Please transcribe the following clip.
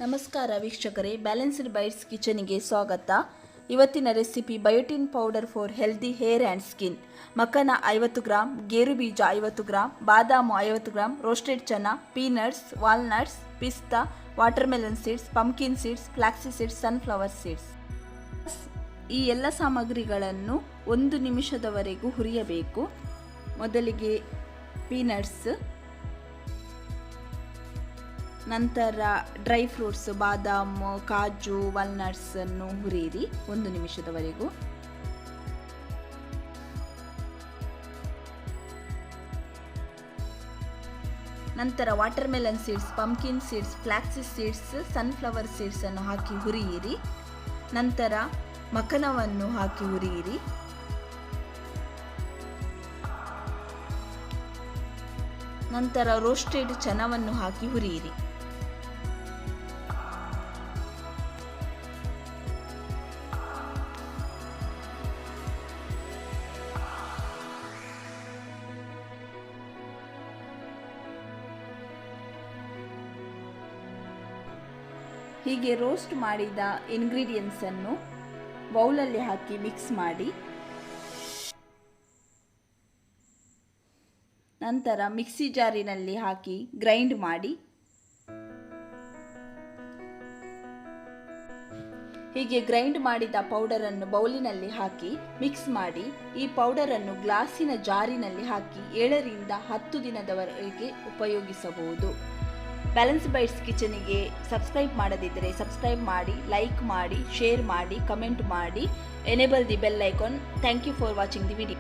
ನಮಸ್ಕಾರ ವೀಕ್ಷಕರೇ, balanced bites ಕಿಚನಿಗೆ ಸ್ವಾಗತ. ಇವತ್ತಿನ recipe biotin powder for healthy hair and skin. Makhana 50 gram, ಗೇರು ಬೀಜ 50 ಗ್ರಾಮ್, ಬಾದಾಮು 50 gram, roasted chana, peanuts, walnuts, pista, watermelon seeds, pumpkin seeds, flax seeds, sunflower seeds. ಈ ಎಲ್ಲ ಸಾಮಗ್ರಿಗಳನ್ನು 1 ನಿಮಿಷದವರೆಗೂ ಹುರಿಯಬೇಕು. ಮೊದಲಿಗೆ ಪೀನಟ್ಸ್, ನಂತರ ಡ್ರೈ ಫ್ರೂಟ್ಸ್ ಬಾದಾಮು, ಕಾಜು, ವಾಲ್ನಟ್ಸನ್ನು ಹುರಿಯಿರಿ 1 ನಿಮಿಷದವರೆಗೂ. ನಂತರ watermelon seeds, pumpkin seeds, flax seeds, sunflower ಸೀಡ್ಸನ್ನು ಹಾಕಿ ಹುರಿಯಿರಿ. ನಂತರ ಮಖನವನ್ನು ಹಾಕಿ ಹುರಿಯಿರಿ. ನಂತರ ರೋಸ್ಟೆಡ್ ಚನಾವನ್ನು ಹಾಕಿ ಹುರಿಯಿರಿ. ಹೀಗೆ ರೋಸ್ಟ್ ಮಾಡಿದ ಇಂಗ್ರೀಡಿಯೆಂಟ್ಸನ್ನು ಬೌಲಲ್ಲಿ ಹಾಕಿ ಮಿಕ್ಸ್ ಮಾಡಿ, ನಂತರ ಮಿಕ್ಸಿ ಜಾರಿನಲ್ಲಿ ಹಾಕಿ ಗ್ರೈಂಡ್ ಮಾಡಿ. ಹೀಗೆ ಗ್ರೈಂಡ್ ಮಾಡಿದ ಪೌಡರನ್ನು ಬೌಲಿನಲ್ಲಿ ಹಾಕಿ ಮಿಕ್ಸ್ ಮಾಡಿ. ಈ ಪೌಡರನ್ನು ಗ್ಲಾಸಿನ ಜಾರಿನಲ್ಲಿ ಹಾಕಿ 7 ರಿಂದ 10 ದಿನದವರೆಗೆ ಉಪಯೋಗಿಸಬಹುದು. ಬ್ಯಾಲೆನ್ಸ್ ಬೈಟ್ಸ್ ಕಿಚನಿಗೆ ಸಬ್ಸ್ಕ್ರೈಬ್ ಮಾಡದಿದ್ದರೆ ಸಬ್ಸ್ಕ್ರೈಬ್ ಮಾಡಿ, ಲೈಕ್ ಮಾಡಿ, ಶೇರ್ ಮಾಡಿ, ಕಮೆಂಟ್ ಮಾಡಿ, enable the bell icon. Thank you for watching the video.